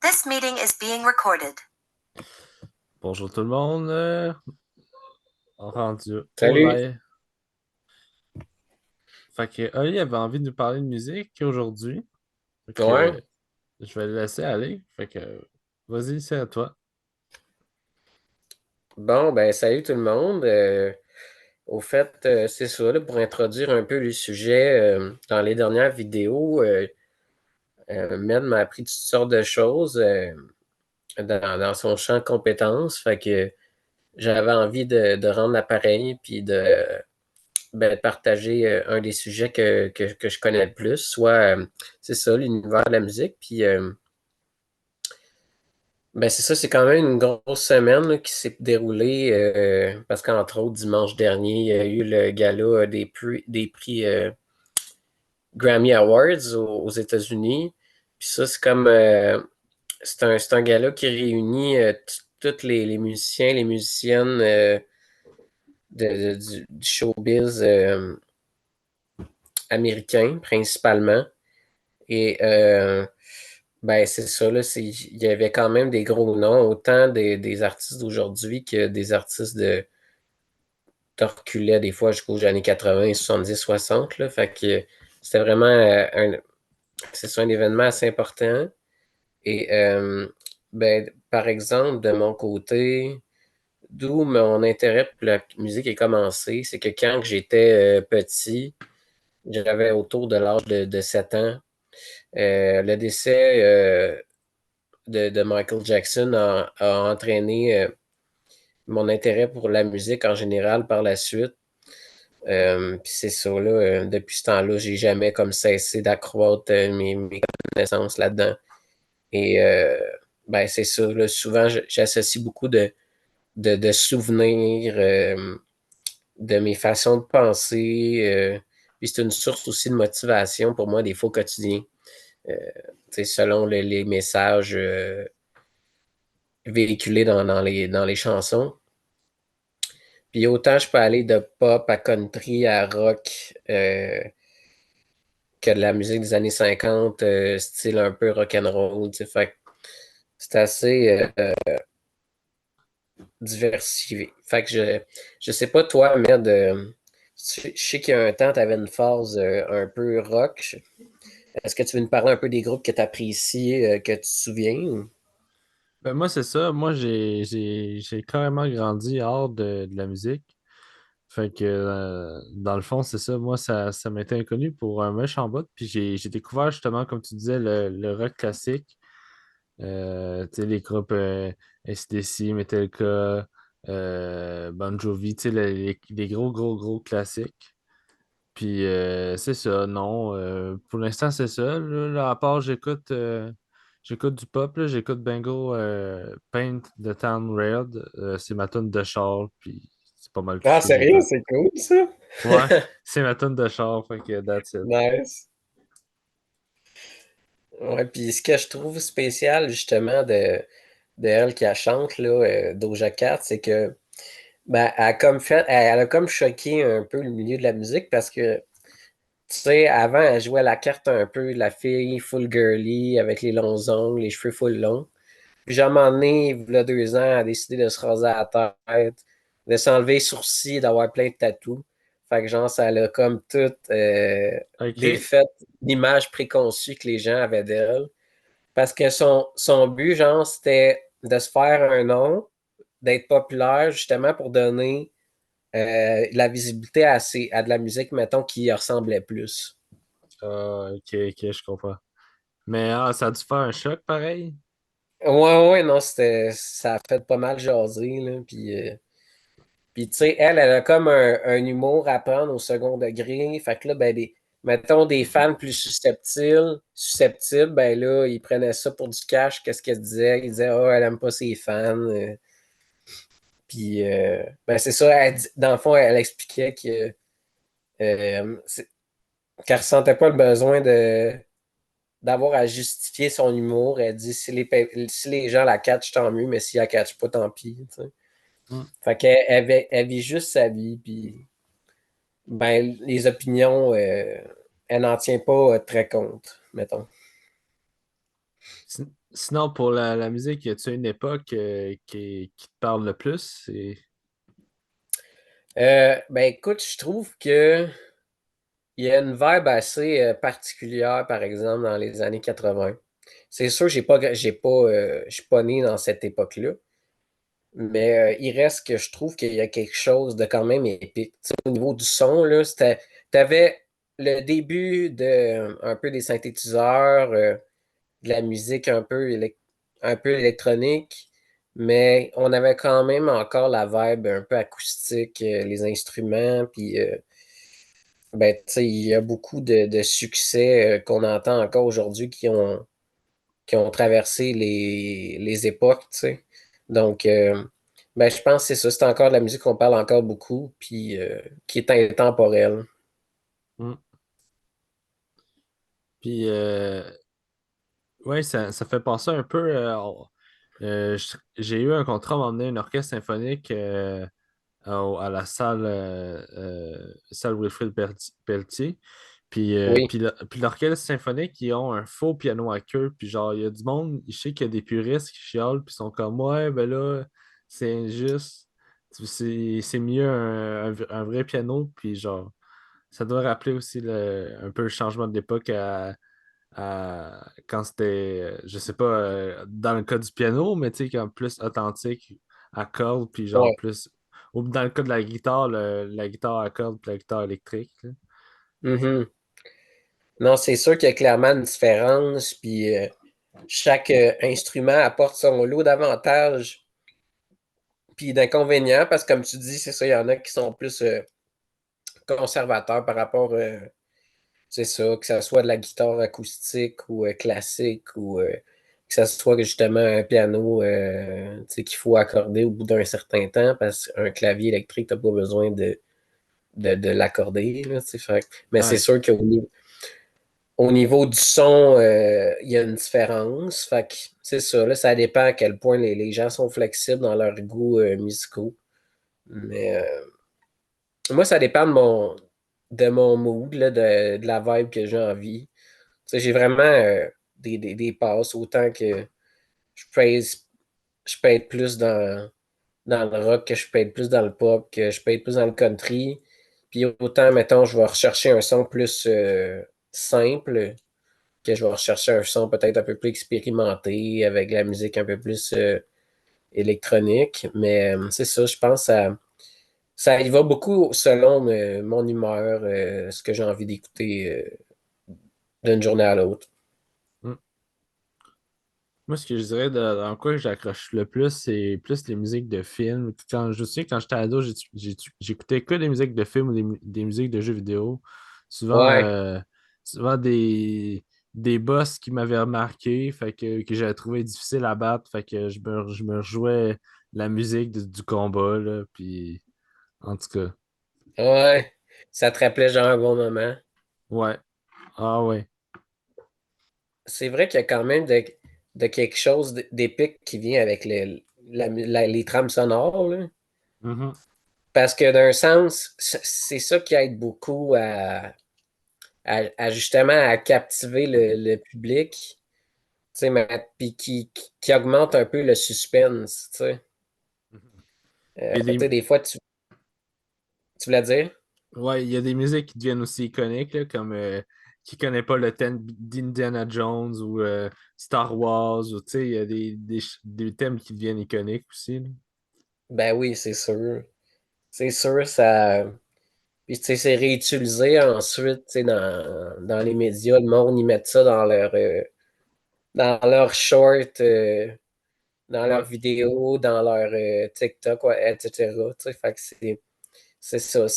This meeting is being recorded. Bonjour tout le monde, rendu au Salut. live. Fait que Oli avait envie de nous parler de musique aujourd'hui. Fait Ouais. que je vais le laisser aller. Fait que vas-y, c'est à toi. Bon, ben salut tout le monde. Au fait, c'est ça, là, pour introduire un peu le sujet, dans les dernières vidéos, Med m'a appris toutes sortes de choses dans son champ de compétences. Fait que j'avais envie de rendre l'appareil puis de partager un des sujets que je connais le plus, soit c'est ça, l'univers de la musique. Puis ben c'est ça, c'est quand même une grosse semaine là, qui s'est déroulée parce qu'entre autres, dimanche dernier, il y a eu le gala des prix Grammy Awards aux États-Unis. Puis ça, c'est comme c'est un gala qui réunit tous les musiciens, les musiciennes du showbiz américain principalement. Et ben c'est ça, là, il y avait quand même des gros noms, autant des artistes d'aujourd'hui que des artistes de reculait des fois jusqu'aux années 80, 70, 60. Là. Fait que c'était vraiment c'est ça, un événement assez important. Et ben, par exemple, de mon côté, d'où mon intérêt pour la musique est commencé, c'est que quand j'étais petit, j'avais autour de l'âge de 7 ans, le décès de Michael Jackson a entraîné mon intérêt pour la musique en général par la suite. Puis c'est ça, là, depuis ce temps-là, j'ai jamais comme cessé d'accroître mes connaissances là-dedans. Et ben c'est ça, là, souvent j'associe beaucoup de souvenirs, de mes façons de penser. Puis c'est une source aussi de motivation pour moi des fois au quotidien. Euh, selon les messages véhiculés dans les chansons. Puis autant je peux aller de pop à country à rock que de la musique des années 50, style un peu rock'n'roll. Fait que c'est assez diversifié. Fait que je sais pas toi, mais je sais qu'il y a un temps, tu avais une phase un peu rock. Est-ce que tu veux nous parler un peu des groupes que tu apprécies, que tu te souviens? Ben moi, c'est ça. Moi, j'ai carrément grandi hors de la musique. Fait que dans le fond, c'est ça. Moi, ça m'était inconnu pour un méchant bout. Puis j'ai découvert justement, comme tu disais, le rock classique. Tu sais, les groupes AC/DC, Metallica, Bon Jovi, tu sais, les gros, gros, gros classiques. Puis c'est ça, non. Pour l'instant, c'est ça. Là, à part, j'écoute du pop, là, j'écoute Bingo Paint the Town Red. C'est ma tune de char, puis c'est pas mal tout ce Ah, que sérieux, j'écoute. c'est cool ça? Ouais, c'est ma tune de char, fait que that's it. Nice. Ouais, puis ce que je trouve spécial justement de elle qui la chante, là, Doja Cat, c'est que ben, elle a comme choqué un peu le milieu de la musique parce que, tu sais, avant, elle jouait la carte un peu de la fille full girly avec les longs ongles, les cheveux full longs. Puis, genre, un moment donné, il y a 2 ans, elle a décidé de se raser la tête, de s'enlever les sourcils, d'avoir plein de tatous. Fait que, genre, ça a comme tout Ok. défait l'image préconçue que les gens avaient d'elle. Parce que son but, genre, c'était de se faire un nom, d'être populaire, justement, pour donner la visibilité à de la musique, mettons, qui y ressemblait plus. Ah, ok, ok, je comprends. Mais ça a dû faire un choc pareil. Ouais, ouais, non, ça a fait pas mal jaser, là, puis tu sais, elle a comme un humour à prendre au second degré, fait que là, ben, mettons, des fans plus susceptibles, ben là, ils prenaient ça pour du cash, qu'est-ce qu'elle disait? Ils disaient, oh, elle aime pas ses fans, puis, ben, c'est ça, dans le fond, elle expliquait que qu'elle ressentait pas le besoin d'avoir à justifier son humour. Elle dit si les gens la catchent, tant mieux, mais s'ils la catchent pas, tant pis. Tu sais. Hmm. Fait elle vit juste sa vie, puis ben, les opinions, elle n'en tient pas très compte, mettons. Sinon, pour la musique, y a-tu une époque qui te parle le plus? Ben écoute, je trouve que il y a une vibe assez particulière, par exemple, dans les années 80. C'est sûr, je suis pas né dans cette époque-là, mais il reste que je trouve qu'il y a quelque chose de quand même épique. Tu sais, au niveau du son, là, t'avais le début de un peu des synthétiseurs, de la musique un peu électronique, mais on avait quand même encore la vibe un peu acoustique, les instruments, puis ben, tu sais, il y a beaucoup de succès qu'on entend encore aujourd'hui qui ont traversé les époques, tu sais. Donc, ben, je pense que c'est ça, c'est encore de la musique qu'on parle encore beaucoup, puis qui est intemporelle. Hmm. Puis, ouais, ça fait penser un peu. J'ai eu un contrat à m'emmener un orchestre symphonique à la salle Wilfrid Pelletier. Oui. Puis l'orchestre symphonique, ils ont un faux piano à queue. Puis genre, il y a du monde, je sais qu'il y a des puristes qui chialent, puis ils sont comme, ouais, ben là, c'est injuste. C'est mieux un vrai piano. Puis genre, ça doit rappeler aussi un peu le changement de l'époque quand c'était, je sais pas, dans le cas du piano, mais tu sais, quand plus authentique à cordes, puis genre Ouais. plus. Ou dans le cas de la guitare, la guitare à cordes, puis la guitare électrique, là. Mhm. Non, c'est sûr qu'il y a clairement une différence, puis chaque instrument apporte son lot d'avantages puis d'inconvénients, parce que comme tu dis, c'est ça, il y en a qui sont plus conservateurs par rapport, c'est ça, que ça soit de la guitare acoustique ou classique, ou que ça soit justement un piano tu sais, qu'il faut accorder au bout d'un certain temps, parce qu'un clavier électrique, tu n'as pas besoin de l'accorder, là, tu sais, mais c'est Ouais, sûr au niveau du son, il y a une différence. Fait que c'est ça, là, ça dépend à quel point les gens sont flexibles dans leurs goûts musicaux. Mais moi, ça dépend de mon mood, là, de la vibe que j'ai envie. Tu sais, j'ai vraiment des passes, autant que je peux être, je peux être plus dans le rock, que je peux être plus dans le pop, que je peux être plus dans le country. Puis autant, mettons, je vais rechercher un son plus simple, que je vais rechercher un son peut-être un peu plus expérimenté, avec la musique un peu plus électronique. Mais c'est ça, je pense que ça y va beaucoup selon mon humeur, ce que j'ai envie d'écouter d'une journée à l'autre. hmm. Moi, ce que je dirais dans quoi j'accroche le plus, c'est plus les musiques de films. Je me souviens, quand j'étais ado, j'écoutais que des musiques de films ou des musiques de jeux vidéo. Souvent, Ouais, souvent des boss qui m'avaient remarqué, que j'avais trouvé difficile à battre. Fait que je me rejouais la musique du combat, là. Puis, en tout cas, ouais. Ça te rappelait genre un bon moment. ouais. Ah ouais. C'est vrai qu'il y a quand même de quelque chose d'épique qui vient avec les trames sonores, là. Mhm. Parce que d'un sens, c'est ça qui aide beaucoup à justement à captiver le public, tu sais, puis qui augmente un peu le suspense, tu sais. Il y a Tu sais, des, des fois, tu voulais dire? Ouais, il y a des musiques qui deviennent aussi iconiques, là, comme qui connaît pas le thème d'Indiana Jones ou Star Wars, ou tu sais, il y a des thèmes qui deviennent iconiques aussi, là. Ben oui, c'est sûr. C'est sûr, ça. Puis, tu sais, c'est réutilisé ensuite, tu sais, dans les médias. Le monde, ils mettent ça dans leur short, dans leurs Ouais. vidéos, dans leur TikTok, ouais, etc. Tu sais, fait que c'est ça.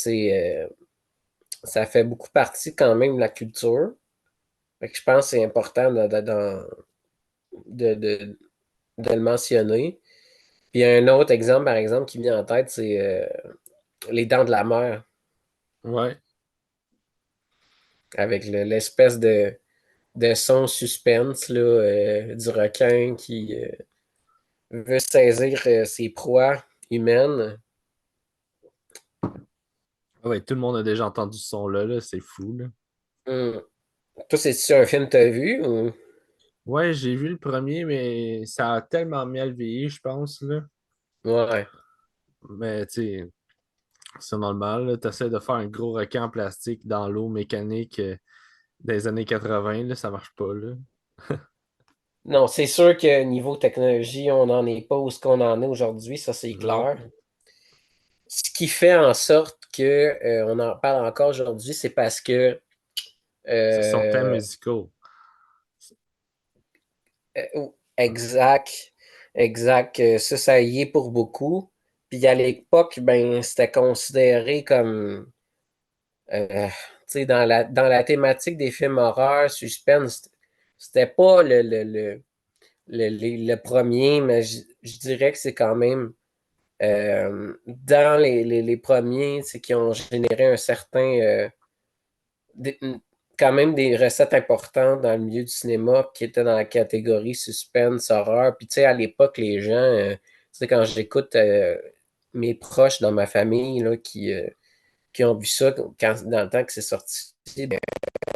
Ça fait beaucoup partie quand même de la culture. Fait que je pense que c'est important de, de- de le mentionner. Puis un autre exemple, par exemple, qui me vient en tête, c'est Les Dents de la Mer, Ouais. avec l'espèce de son suspense là, du requin qui veut saisir ses proies humaines. Ah ouais, tout le monde a déjà entendu ce son-là, là, c'est fou, là. Hmm. Toi, c'est-tu un film que t'as vu ou... Ouais, j'ai vu le premier, mais ça a tellement mal vieilli, je pense, là. Ouais. Mais tu sais, c'est normal, tu essaies de faire un gros requin en plastique dans l'eau mécanique des années 80, là, ça marche pas, là. Non, c'est sûr que niveau technologie, on n'en est pas où ce qu'on en est aujourd'hui, ça c'est Non, clair. Ce qui fait en sorte que on en parle encore aujourd'hui, c'est parce que ce sont thèmes euh, musicaux. exact, exact, ça y est pour beaucoup. Puis à l'époque, ben, c'était considéré comme tu sais, dans la thématique des films horreurs, suspense, c'était pas le premier, mais je dirais que c'est quand même dans les premiers, c'est qui ont généré un certain des- quand même des recettes importantes dans le milieu du cinéma qui étaient dans la catégorie suspense, horreur. Puis tu sais, à l'époque, les gens, tu sais, quand j'écoute mes proches dans ma famille là, qui ont vu ça dans le temps que c'est sorti, ben,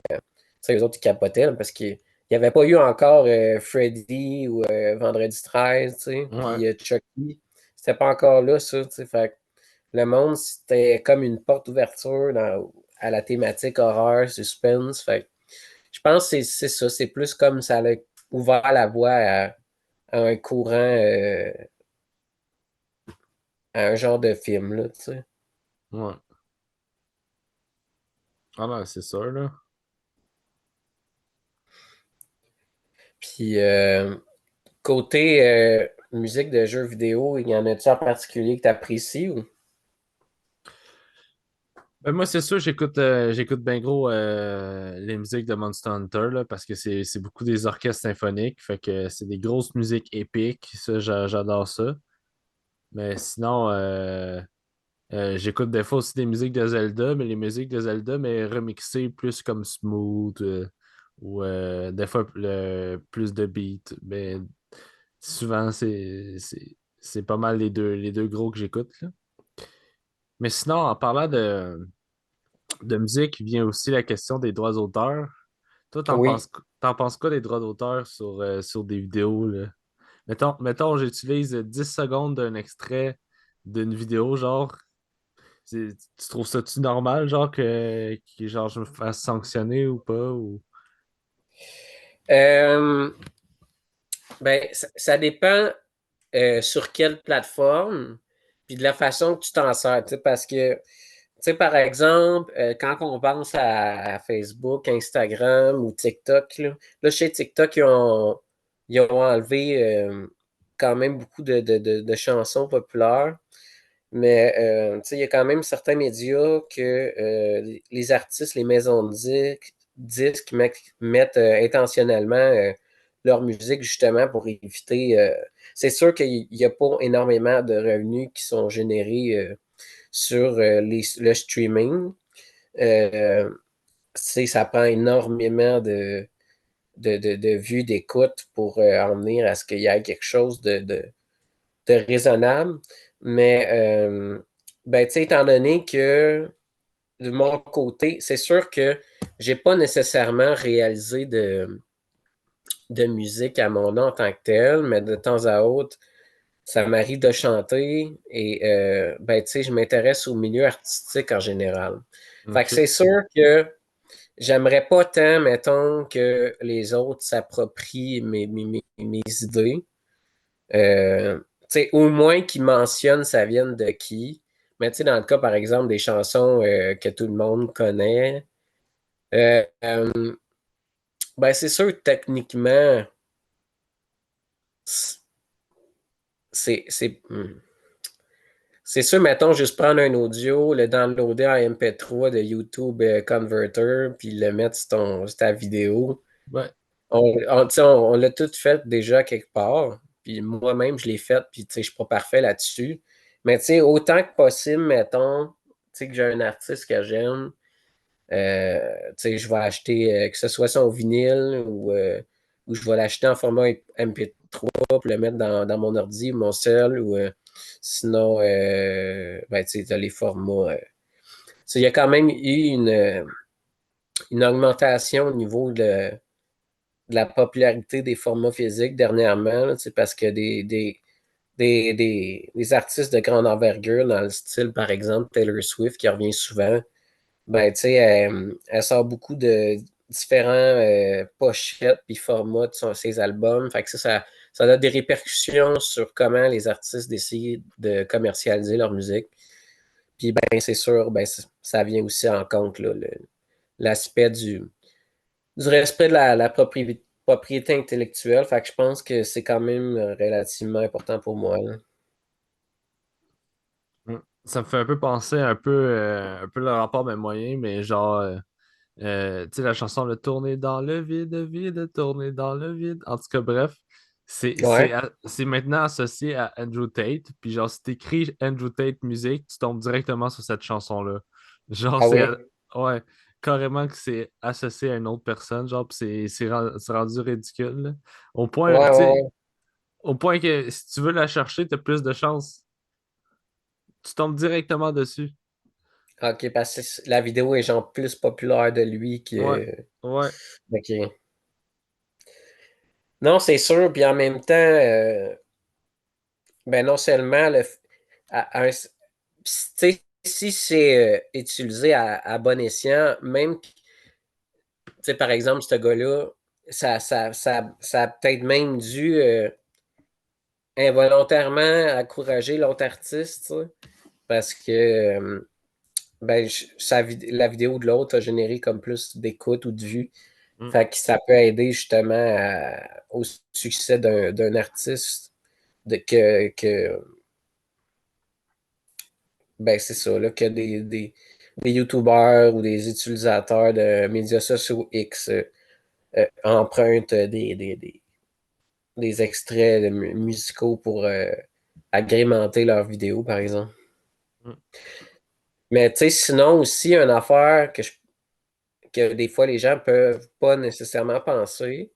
tu sais, les autres, ils capotaient là, parce qu'il n'y avait pas eu encore Freddy ou Vendredi 13, tu sais, Ouais. puis Chucky. C'était pas encore là, ça, tu sais. Fait que le monde, c'était comme une porte d'ouverture à la thématique horreur, suspense. Fait que je pense que c'est ça. C'est plus comme ça a ouvert la voie à un courant, à un genre de film, là, tu sais. Ouais. Ah non, c'est sûr, là. Puis, côté musique de jeux vidéo, il y en a-tu en particulier que tu apprécies ou? Ben, moi, c'est sûr, j'écoute bien gros les musiques de Monster Hunter, là, parce que c'est beaucoup des orchestres symphoniques. Fait que c'est des grosses musiques épiques. Ça, j'adore ça. Mais sinon, j'écoute des fois aussi des musiques de Zelda, mais les musiques de Zelda, mais remixées plus comme smooth ou des fois plus de beat. Mais souvent, c'est pas mal les deux gros que j'écoute, là. Mais sinon, en parlant de musique, vient aussi la question des droits d'auteur. Toi, Oui. t'en penses quoi des droits d'auteur sur des vidéos, là? Mettons, j'utilise 10 secondes d'un extrait d'une vidéo, genre, tu trouves ça-tu normal, genre, que genre, je me fasse sanctionner ou pas? Ou... Euh, ben, ça dépend sur quelle plateforme, puis de la façon que tu t'en sers, tu sais, parce que, tu sais, par exemple, quand on pense à Facebook, Instagram ou TikTok, là, chez TikTok, ils ont enlevé quand même beaucoup de chansons populaires, mais, tu sais, il y a quand même certains médias que les artistes, les maisons de disques mettent intentionnellement leur musique justement pour éviter. C'est sûr qu'il n'y a pas énormément de revenus qui sont générés sur le streaming. Euh, ça prend énormément de vues, d'écoute pour en venir à ce qu'il y ait quelque chose de raisonnable. Mais, ben, tu sais, étant donné que de mon côté, c'est sûr que j'ai pas nécessairement réalisé de musique à mon nom en tant que tel, mais de temps à autre, ça m'arrive de chanter et ben, tu sais, je m'intéresse au milieu artistique en général. Fait que OK. c'est sûr que j'aimerais pas tant, mettons, que les autres s'approprient mes idées. Tu sais, au moins qu'ils mentionnent ça vient de qui. Mais tu sais, dans le cas, par exemple, des chansons que tout le monde connaît, euh, euh, ben c'est sûr, techniquement, c'est c'est sûr, mettons, juste prendre un audio, le downloader en MP3 de YouTube Converter, puis le mettre sur ta vidéo. Ouais. Tu sais, on l'a tout fait déjà quelque part. Puis moi-même, je l'ai fait, puis tu sais, je suis pas parfait là-dessus. Mais tu sais, autant que possible, mettons, tu sais, que j'ai un artiste que j'aime, tu sais, je vais acheter, que ce soit son vinyle ou je vais l'acheter en format MP3 pour le mettre dans mon ordi, mon cell, ou sinon, ben, tu sais, t'as les formats. Tu sais, il y a quand même eu une augmentation au niveau de la popularité des formats physiques dernièrement, là, parce que des artistes de grande envergure, dans le style, par exemple, Taylor Swift, qui revient souvent, ben, tu sais, elle sort beaucoup de différents pochettes puis formats de ses albums. Fait que ça a des répercussions sur comment les artistes décident de commercialiser leur musique. Puis, ben, c'est sûr, ben, ça vient aussi en compte, là, l'aspect du respect de la propriété intellectuelle. Fait que je pense que c'est quand même relativement important pour moi, là. Ça me fait un peu penser un peu le rapport des moyens, mais genre, tu sais, la chanson Le tourner dans le vide, vide, tourner dans le vide. En tout cas, bref, Ouais, c'est maintenant associé à Andrew Tate. Puis, genre, si t'écris Andrew Tate musique, tu tombes directement sur cette chanson-là. Genre, ah oui, ouais, carrément que c'est associé à une autre personne. Genre, puis c'est rendu ridicule, là. Au point, ouais, tu sais, ouais. au point que si tu veux la chercher, t'as plus de chances. Tu tombes directement dessus. Ok, parce que la vidéo est genre plus populaire de lui Ouais, que. ouais. Ok. Non, c'est sûr, puis en même temps, ben non seulement tu sais, si c'est utilisé à bon escient, même, tu sais, par exemple, ce gars-là, ça a peut-être même dû involontairement encourager l'autre artiste, tu sais, parce que ben, la vidéo de l'autre a généré comme plus d'écoute ou de vues. Mm, Fait que ça peut aider justement au succès d'un artiste que ben c'est ça, là, que des YouTubers ou des utilisateurs de médias sociaux X empruntent des extraits musicaux pour agrémenter leurs vidéos, par exemple. mm. Mais tu sais, sinon aussi, une affaire que des fois les gens peuvent pas nécessairement penser,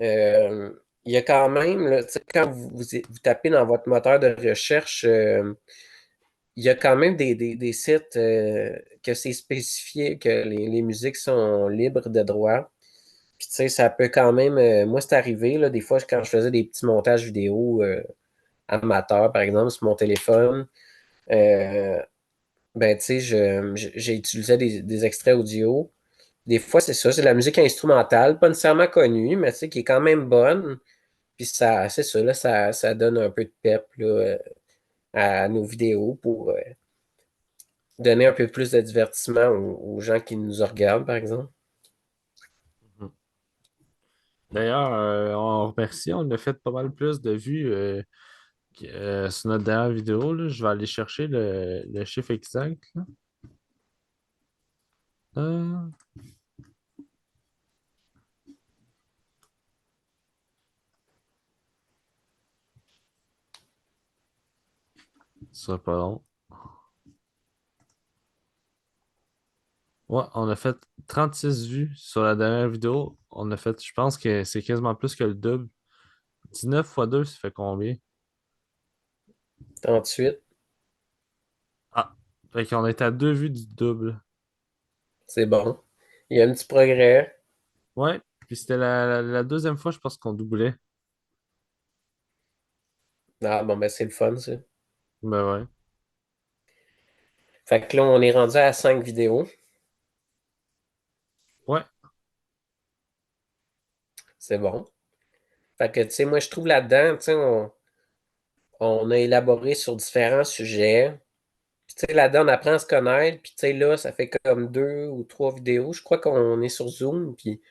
euh, il y a quand même, là, tu sais, quand vous tapez dans votre moteur de recherche, il y a quand même des sites que c'est spécifié que les musiques sont libres de droit. Puis tu sais, ça peut quand même. Moi, c'est arrivé, là, des fois, quand je faisais des petits montages vidéo amateurs, par exemple, sur mon téléphone, euh, ben tu sais, j'ai utilisé des extraits audio. Des fois, c'est ça, c'est de la musique instrumentale, pas nécessairement connue, mais tu sais, qui est quand même bonne. Puis ça, c'est ça, là, ça donne un peu de pep là, à nos vidéos pour donner un peu plus de divertissement aux gens qui nous regardent, par exemple. Mhm. D'ailleurs, on remercie, on a fait pas mal plus de vues sur notre dernière vidéo, là. Je vais aller chercher le chiffre exact, là. Euh, Ce sera pas long. Ouais, on a fait 36 vues sur la dernière vidéo. On a fait, je pense que c'est quasiment plus que le double. 19 fois 2, ça fait combien? 38, Ah, fait qu'on est à deux vues du double. c'est bon. Il y a un petit progrès. Ouais, puis c'était la deuxième fois, je pense qu'on doublait. Ah, bon, ben c'est le fun, ça. Ben ouais. Fait que là, on est rendu à 5 vidéos. Ouais, C'est bon. Fait que, tu sais, moi, je trouve là-dedans, tu sais, on a élaboré sur différents sujets. Puis, tu sais, là-dedans, on apprend à se connaître. Puis, tu sais, là, ça fait comme 2 ou 3 vidéos. Je crois qu'on est sur Zoom. Puis,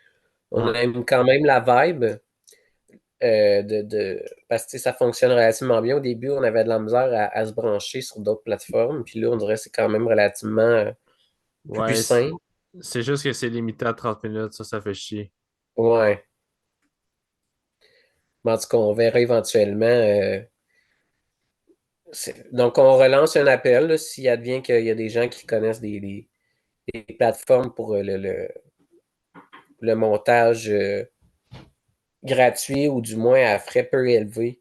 on ouais. aime quand même la vibe. Parce que tu sais, ça fonctionne relativement bien. Au début, on avait de la misère à se brancher sur d'autres plateformes. Puis là, on dirait que c'est quand même relativement plus Ouais, sain. c'est juste que c'est limité à 30 minutes, ça fait chier. Ouais. Mais en tout cas, on verra éventuellement. Donc, on relance un appel là, s'il advient qu'il y a des gens qui connaissent des plateformes pour le montage gratuit ou du moins à frais peu élevés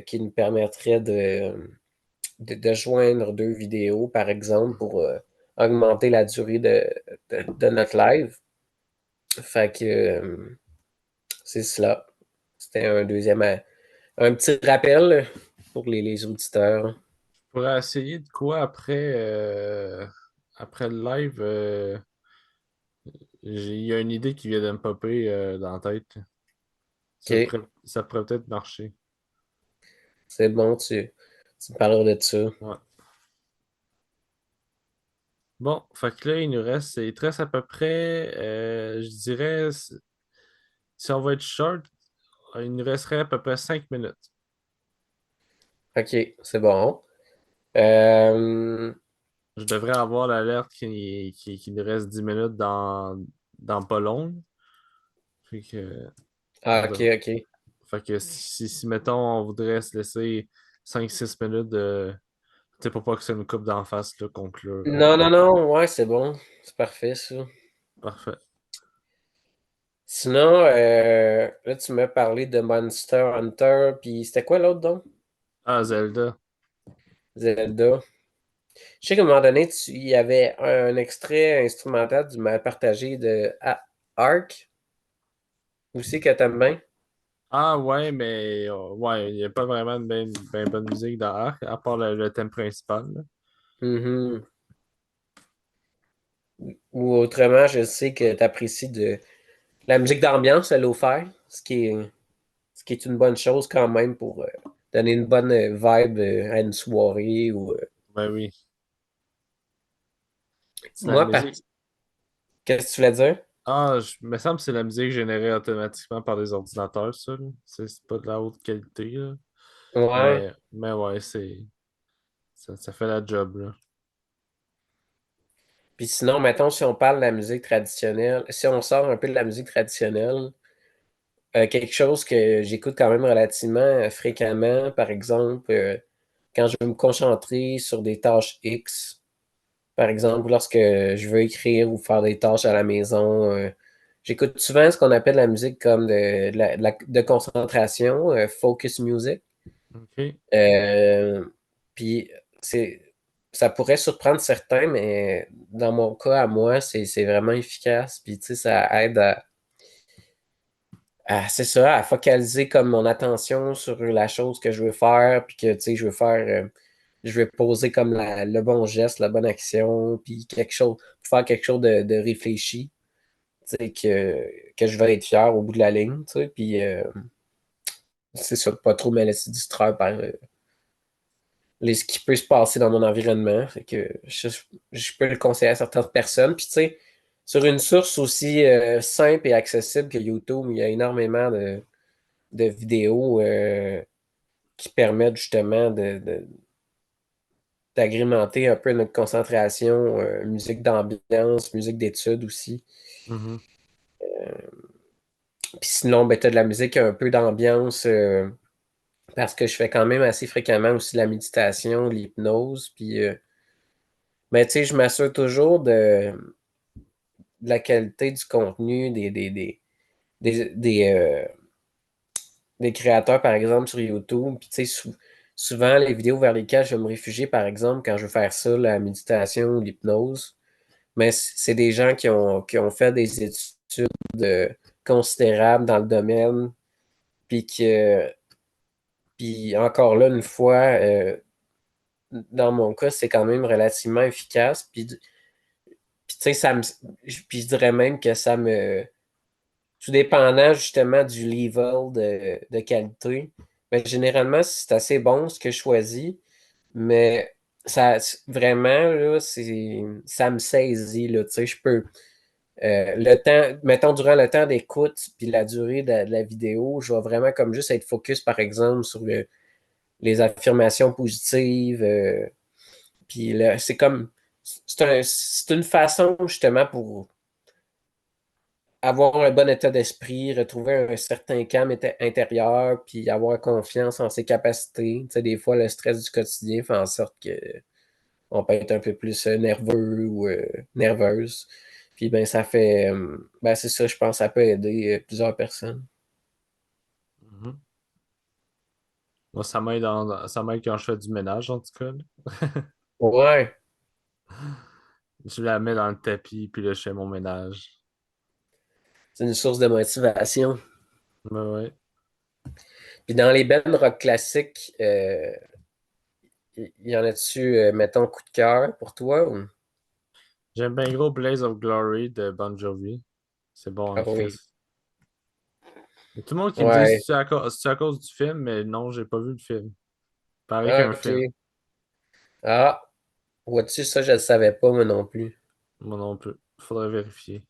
qui nous permettrait de joindre 2 vidéos, par exemple, pour augmenter la durée de notre live. Fait que, c'est cela. C'était un un petit rappel pour les auditeurs. Je pourrais essayer de quoi après le live. Il y a une idée qui vient de me popper dans la tête. OK, Ça pourrait peut-être marcher. c'est bon, tu me parleras de ça. Ouais. Bon, fait que là, il te reste à peu près, je dirais, si on va être short, il nous resterait à peu près 5 minutes. OK, c'est bon. Euh, Je devrais avoir l'alerte qu'il nous reste 10 minutes dans pas long. Fait que, on OK, dev- OK. fait que si, mettons, on voudrait se laisser 5-6 minutes tu sais, pour pas que ça nous coupe d'en face, là, conclure. Non, non, non, ouais, c'est bon. C'est parfait, ça. Parfait. Sinon, là, tu m'as parlé de Monster Hunter, puis c'était quoi l'autre donc? Ah, Zelda. Zelda. Je sais qu'à un moment donné, il y avait un extrait instrumental du mal partagé de Ark, aussi que t'aimes bien. Ah ouais, mais ouais, il n'y a pas vraiment de ben bonne musique dans Ark, à part le thème principal, là. Mhm. Ou autrement, je sais que tu apprécies de la musique d'ambiance, le lo-fi, ce qui est une bonne chose quand même pour donner une bonne vibe à une soirée. Ben oui. C'est la Moi, musique. qu'est-ce que tu voulais dire? Ah, me semble que c'est la musique générée automatiquement par des ordinateurs, ça, là. C'est pas de la haute qualité, là. Ouais. Mais ouais, ça fait la job, là. Puis sinon, mettons, si on parle de la musique traditionnelle, si on sort un peu de la musique traditionnelle, quelque chose que j'écoute quand même relativement fréquemment, par exemple, quand je veux me concentrer sur des tâches X, par exemple, lorsque je veux écrire ou faire des tâches à la maison, j'écoute souvent ce qu'on appelle la musique comme de concentration, focus music. OK. Euh, puis c'est, ça pourrait surprendre certains, mais dans mon cas, à moi, c'est vraiment efficace. Puis tu sais, ça aide c'est ça, à focaliser comme mon attention sur la chose que je veux faire, puis que tu sais, je veux poser comme le bon geste, la bonne action, puis faire quelque chose de réfléchi, tu sais, que je vais être fier au bout de la ligne, tu sais, puis c'est ça, pas trop me laisser distraire par ce qui peut se passer dans mon environnement. Fait que je peux le conseiller à certaines personnes. Puis tu sais, sur une source aussi simple et accessible que YouTube, il y a énormément de vidéos qui permettent justement d'agrémenter un peu notre concentration, musique d'ambiance, musique d'études aussi. Mhm. Puis sinon, ben, tu as de la musique un peu d'ambiance parce que je fais quand même assez fréquemment aussi de la méditation, de l'hypnose. Puis, mais tu sais, je m'assure toujours de la qualité du contenu des, des créateurs, par exemple, sur YouTube. Puis, tu sais, souvent, les vidéos vers lesquelles je vais me réfugier, par exemple, quand je veux faire ça, la méditation ou l'hypnose, mais c'est des gens qui ont fait des études considérables dans le domaine, puis puis encore là, une fois, dans mon cas, c'est quand même relativement efficace. Puis tu sais, puis je dirais même que tout dépendant justement du level de qualité, mais généralement, c'est assez bon ce que je choisis, mais ça, vraiment, là, ça me saisit, là, tu sais, je peux, le temps, mettons, durant le temps d'écoute, puis la durée de la vidéo, je vais vraiment comme juste être focus, par exemple, sur les affirmations positives, puis là, c'est comme, c'est une façon, justement, pour avoir un bon état d'esprit, retrouver un certain calme intérieur, puis avoir confiance en ses capacités. Tu sais, des fois, le stress du quotidien fait en sorte que on peut être un peu plus nerveux ou nerveuse. Puis ben ça fait ben c'est ça, je pense, ça peut aider plusieurs personnes. Mhm. Moi, ça m'aide quand je fais du ménage, en tout cas, là. Ouais, Je la mets dans le tapis, puis là, je fais mon ménage. c'est une source de motivation. Ouais. Puis dans les bands rock classiques, y en a-tu, mettons, coup de cœur pour toi? J'aime bien gros Blaze of Glory de Bon Jovi. C'est bon en Ah oui. Chris. Il y a tout le monde qui me dit Ouais. c'est à cause du film, mais non, j'ai pas vu le film. Pareil Ah, qu'un film. ok. Ah, vois-tu, ça, je le savais pas, moi non plus. Moi non plus. Faudrait vérifier.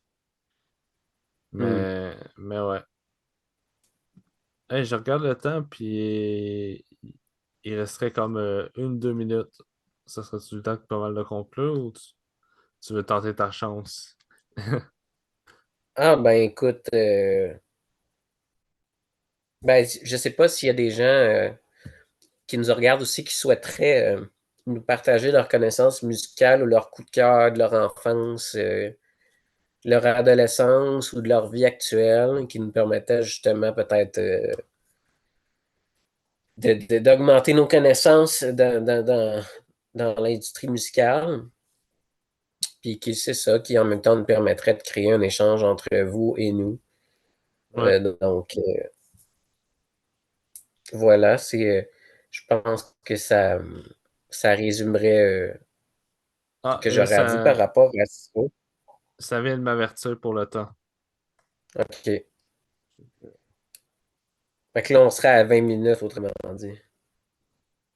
Hmm. Mais ouais. Hey, je regarde le temps, puis il resterait comme 1, 2 minutes. Ça serait-tu le temps de pas mal de conclure ou tu veux tenter ta chance? Ah, ben écoute, ben, je sais pas s'il y a des gens qui nous regardent aussi qui souhaiteraient nous partager leurs connaissances musicales ou leur coup de cœur de leur enfance, leur adolescence ou de leur vie actuelle, qui nous permettaient justement peut-être d'augmenter nos connaissances dans l'industrie musicale, puis qui c'est ça, qui en même temps nous permettrait de créer un échange entre vous et nous. Ouais. Donc voilà, je pense que ça résumerait ce Ah, que j'aurais à dire par ça, rapport à ça. ça vient de m'avertir pour le temps. OK. Fait que là, on serait à 20 minutes, autrement dit.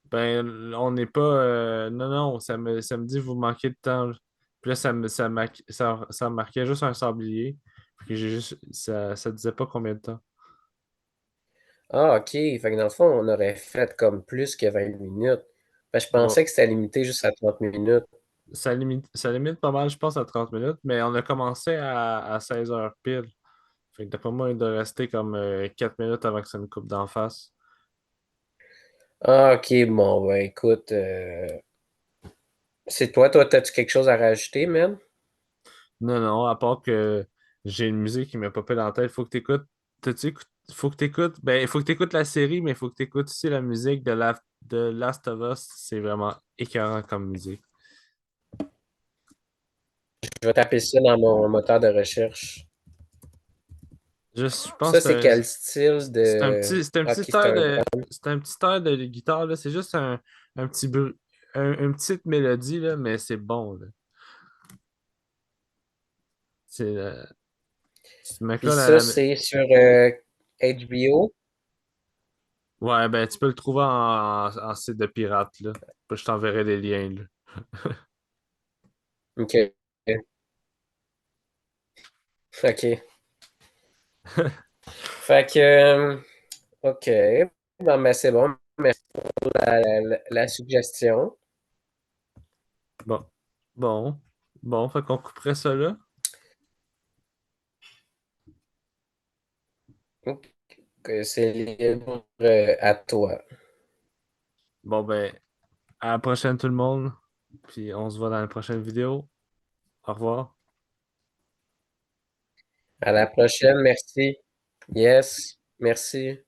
Ben, on n'est pas. Non, non, ça me dit vous manquez de temps. Puis là, ça marquait juste un sablier. Puis ça disait pas combien de temps. Ah, OK. Fait que dans le fond, on aurait fait comme plus que 20 minutes. Fait que je Bon, pensais que c'était limité juste à 30 minutes. ça limite pas mal, je pense, à 30 minutes, mais on a commencé à 16 heures pile. Fait que d'après moi, il doit rester comme 4 minutes avant que ça nous coupe d'en face. Ah, OK. Bon, ben écoute, c'est toi, t'as-tu quelque chose à rajouter, man? Non, non, à part que j'ai une musique qui m'a popé dans la tête. Faut que t'écoutes. Faut que t'écoutes. Ben, il faut que t'écoutes la série, mais il faut que t'écoutes aussi la musique de Last of Us. C'est vraiment écœurant comme musique. Je vais taper ça dans mon moteur de recherche. Je pense Ça, que c'est quel style de... c'est un OK, petit c'est air un de, drum. c'est un petit air de guitare, là. C'est juste un petit une petite mélodie, là, mais c'est bon, là. C'est, ce Puis mec-là, ça, c'est sur HBO. ouais, ben, tu peux le trouver en site de pirate, là. Je t'enverrai les liens, là. OK. OK. Fait que, OK. Bon, mais c'est bon. Merci pour la suggestion. Bon, bon, bon, fait qu'on couperait ça là. OK, c'est libre à toi. Bon, ben, à la prochaine tout le monde, puis on se voit dans la prochaine vidéo. Au revoir. À la prochaine. Merci. Yes. Merci.